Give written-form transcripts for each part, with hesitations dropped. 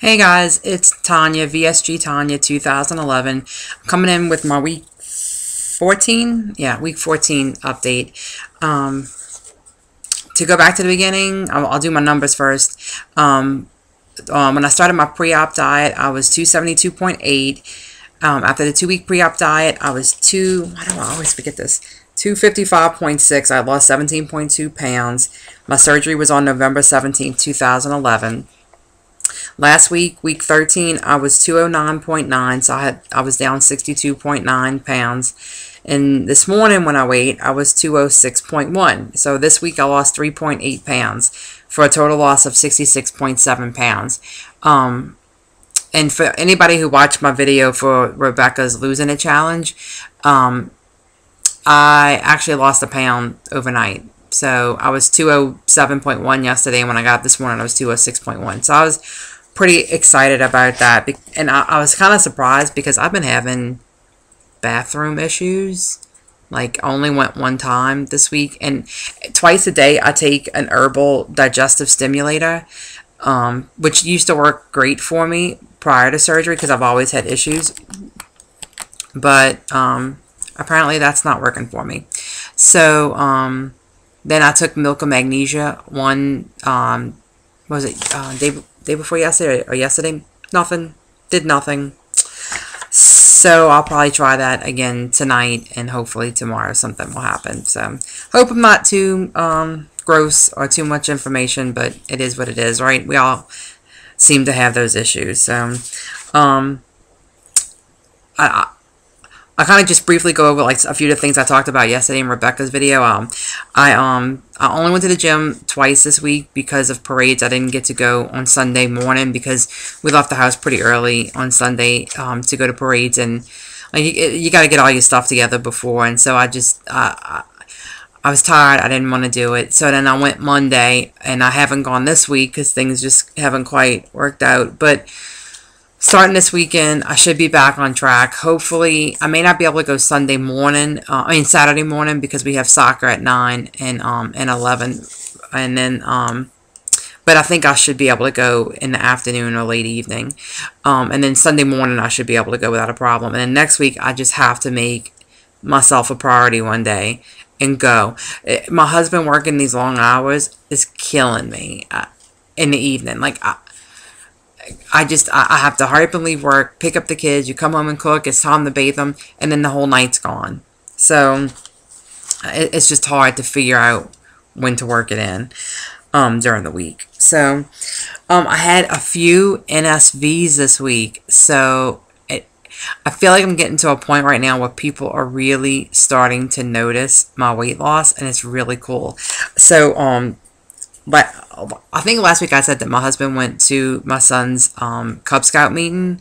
Hey guys, it's Tanya, VSG Tanya 2011. I'm coming in with my week 14, week 14 update. To go back to the beginning, I'll do my numbers first. When I started my pre-op diet, I was 272.8. After the 2-week pre-op diet, I was why do I always forget this? 255.6. I lost 17.2 pounds. My surgery was on November 17th, 2011. Last week, week 13, I was 209.9, so I was down 62.9 pounds. And this morning when I weighed, I was 206.1. So this week I lost 3.8 pounds for a total loss of 66.7 pounds. And for anybody who watched my video for Rebecca's Losing It Challenge, I actually lost a pound overnight. So I was 207.1 yesterday, and when I got up this morning, I was 206.1. So I was pretty excited about that. And I was kind of surprised because I've been having bathroom issues. Like, only went one time this week. And twice a day, I take an herbal digestive stimulator, which used to work great for me prior to surgery because I've always had issues. But apparently that's not working for me. So then I took milk of magnesia day before yesterday or yesterday. Nothing. Did nothing. So I'll probably try that again tonight, and hopefully tomorrow something will happen. So hope I'm not too gross or too much information, but it is what it is, right? We all seem to have those issues. So I kind of just briefly go over like a few of the things I talked about yesterday in Rebecca's video. I only went to the gym twice this week because of parades. I didn't get to go on Sunday morning because we left the house pretty early on Sunday to go to parades, and like, you got to get all your stuff together before. And so I was tired. I didn't want to do it. So then I went Monday, and I haven't gone this week because things just haven't quite worked out. But starting this weekend, I should be back on track. Hopefully, I may not be able to go Saturday morning because we have soccer at 9 and 11. And then, but I think I should be able to go in the afternoon or late evening. And then Sunday morning, I should be able to go without a problem. And then next week, I just have to make myself a priority one day and go. My husband working these long hours is killing me in the evening. Like, I have to hurry up and leave work, pick up the kids, you come home and cook, it's time to bathe them, and then the whole night's gone. So it's just hard to figure out when to work it in during the week. So I had a few NSVs this week, so I feel like I'm getting to a point right now where people are really starting to notice my weight loss, and it's really cool. So but I think last week I said that my husband went to my son's Cub Scout meeting,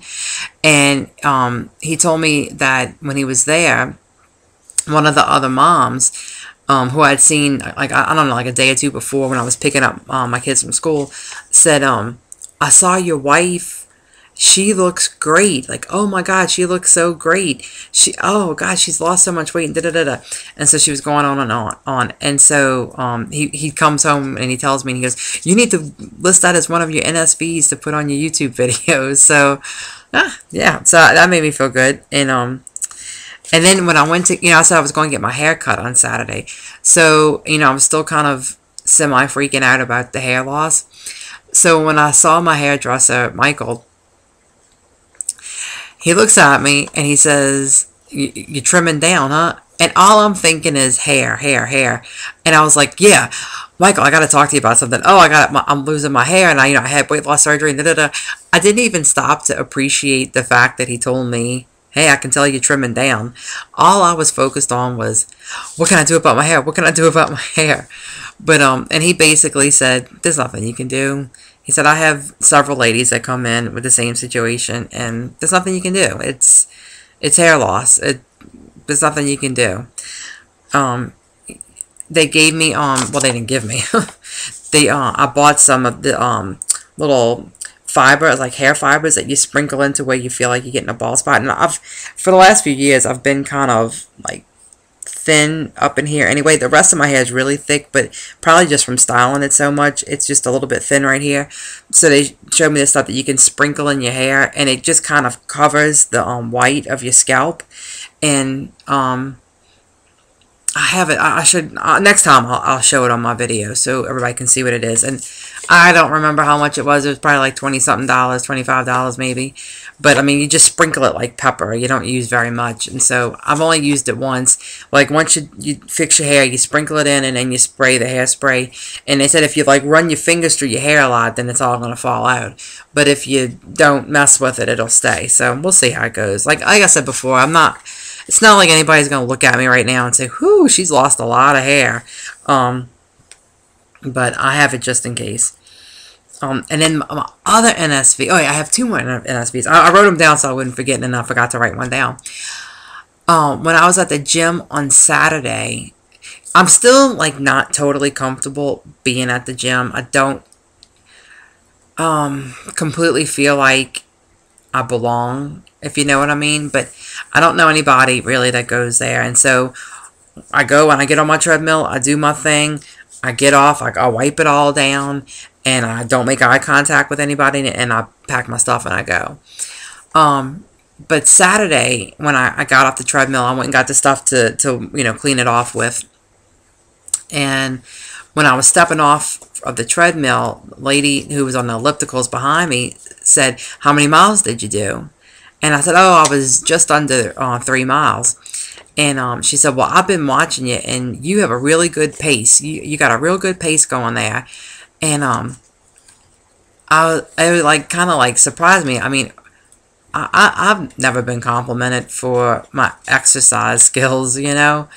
and he told me that when he was there, one of the other moms who I'd seen, like, I don't know, like a day or two before when I was picking up my kids from school, said, I saw your wife. She looks great. Like, oh my God, she looks so great. Oh God, she's lost so much weight. And da da da da. And so she was going on and on. And so he comes home and he tells me, and he goes, "You need to list that as one of your NSVs to put on your YouTube videos." So yeah, so that made me feel good. And then when I went to, I said I was going to get my hair cut on Saturday. So I was still kind of semi freaking out about the hair loss. So when I saw my hairdresser, Michael, he looks at me and he says, "You're trimming down, huh?" And all I'm thinking is hair. And I was like, "Yeah, Michael, I got to talk to you about something." "Oh, I'm losing my hair, and I had weight loss surgery." And da. I didn't even stop to appreciate the fact that he told me, "Hey, I can tell you're trimming down." All I was focused on was, what can I do about my hair? What can I do about my hair? But and he basically said, "There's nothing you can do." He said, "I have several ladies that come in with the same situation, and there's nothing you can do. It's hair loss. There's nothing you can do." They gave me well, they didn't give me. I bought some of the little fibers, like hair fibers that you sprinkle into where you feel like you're getting a bald spot. And for the last few years, I've been kind of like thin up in here anyway. The rest of my hair is really thick, but probably just from styling it so much, it's just a little bit thin right here. So they showed me this stuff that you can sprinkle in your hair, and it just kind of covers the white of your scalp. And I have it. I should next time I'll show it on my video so everybody can see what it is. And I don't remember how much it was. It was probably like $20-something, $25 maybe. But I mean, you just sprinkle it like pepper. You don't use very much. And so I've only used it once. Like once you fix your hair, you sprinkle it in and then you spray the hairspray. And they said if you like run your fingers through your hair a lot, then it's all going to fall out. But if you don't mess with it, it'll stay. So we'll see how it goes. Like I said before, it's not like anybody's going to look at me right now and say, whew, she's lost a lot of hair. But I have it just in case. And then my other NSV. Oh, yeah, I have 2 more NSVs. I wrote them down so I wouldn't forget, and then I forgot to write one down. When I was at the gym on Saturday, I'm still, like, not totally comfortable being at the gym. I don't completely feel like I belong, if you know what I mean. But I don't know anybody, really, that goes there. And so I go and I get on my treadmill. I do my thing. I get off. I wipe it all down. And I don't make eye contact with anybody, and I pack my stuff and I go. But Saturday, when I got off the treadmill, I went and got the stuff to clean it off with. And when I was stepping off of the treadmill, the lady who was on the ellipticals behind me said, "How many miles did you do?" And I said, "Oh, I was just under 3 miles." And she said, "Well, I've been watching you, and you have a really good pace. You got a real good pace going there." And it like kind of like surprised me. I mean, I've never been complimented for my exercise skills, you know.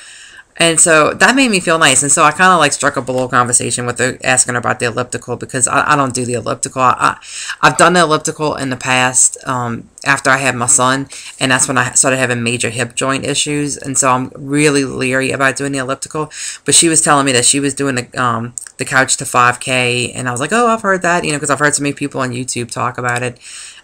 And so that made me feel nice. And so I kind of like struck up a little conversation with her, asking her about the elliptical, because I don't do the elliptical. I've done the elliptical in the past after I had my son, and that's when I started having major hip joint issues. And so I'm really leery about doing the elliptical. But she was telling me that she was doing the couch to 5K, and I was like, oh, I've heard that, because I've heard so many people on YouTube talk about it.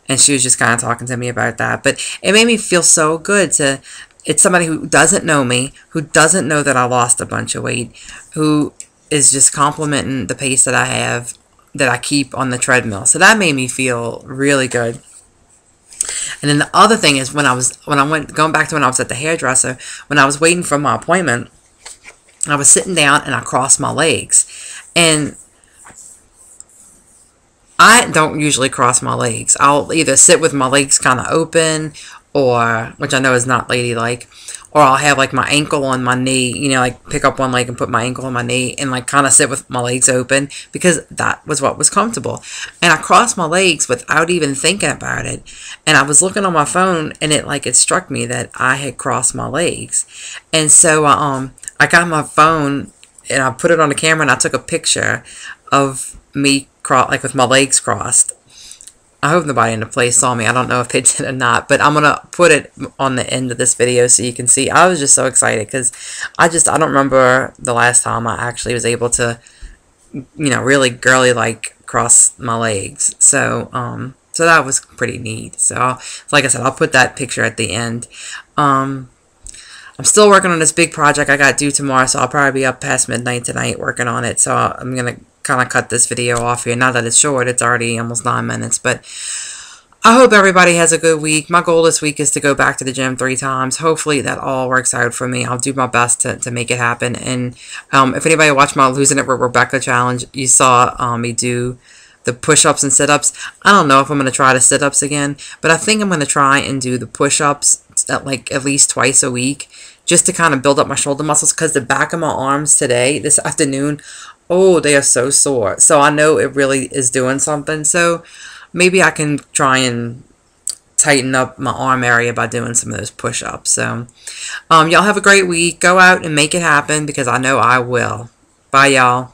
And she was just kind of talking to me about that. But it made me feel so good to... It's somebody who doesn't know me, who doesn't know that I lost a bunch of weight, who is just complimenting the pace that I have, that I keep on the treadmill. So that made me feel really good. And then the other thing is going back to when I was at the hairdresser, when I was waiting for my appointment, I was sitting down and I crossed my legs. And I don't usually cross my legs. I'll either sit with my legs kind of open, or, which I know is not ladylike, or I'll have like my ankle on my knee, like pick up one leg and put my ankle on my knee and like kind of sit with my legs open, because that was what was comfortable. And I crossed my legs without even thinking about it. And I was looking on my phone, and it struck me that I had crossed my legs. And so I got my phone and I put it on the camera, and I took a picture of me with my legs crossed. I hope nobody in the place saw me. I don't know if they did or not, but I'm going to put it on the end of this video so you can see. I was just so excited because I don't remember the last time I actually was able to, really girly like cross my legs. So, so that was pretty neat. So, like I said, I'll put that picture at the end. I'm still working on this big project I got due tomorrow, so I'll probably be up past midnight tonight working on it. So I'm going to kind of cut this video off here. Not that it's short, it's already almost 9 minutes, but I hope everybody has a good week. My goal this week is to go back to the gym 3 times. Hopefully that all works out for me. I'll do my best to make it happen. And if anybody watched my Losing It with Rebecca challenge, you saw me do the push-ups and sit-ups. I don't know if I'm going to try the sit-ups again, but I think I'm going to try and do the push-ups at least twice a week, just to kind of build up my shoulder muscles, because the back of my arms this afternoon, oh, they are so sore. So I know it really is doing something. So maybe I can try and tighten up my arm area by doing some of those push-ups. So y'all have a great week. Go out and make it happen, because I know I will. Bye, y'all.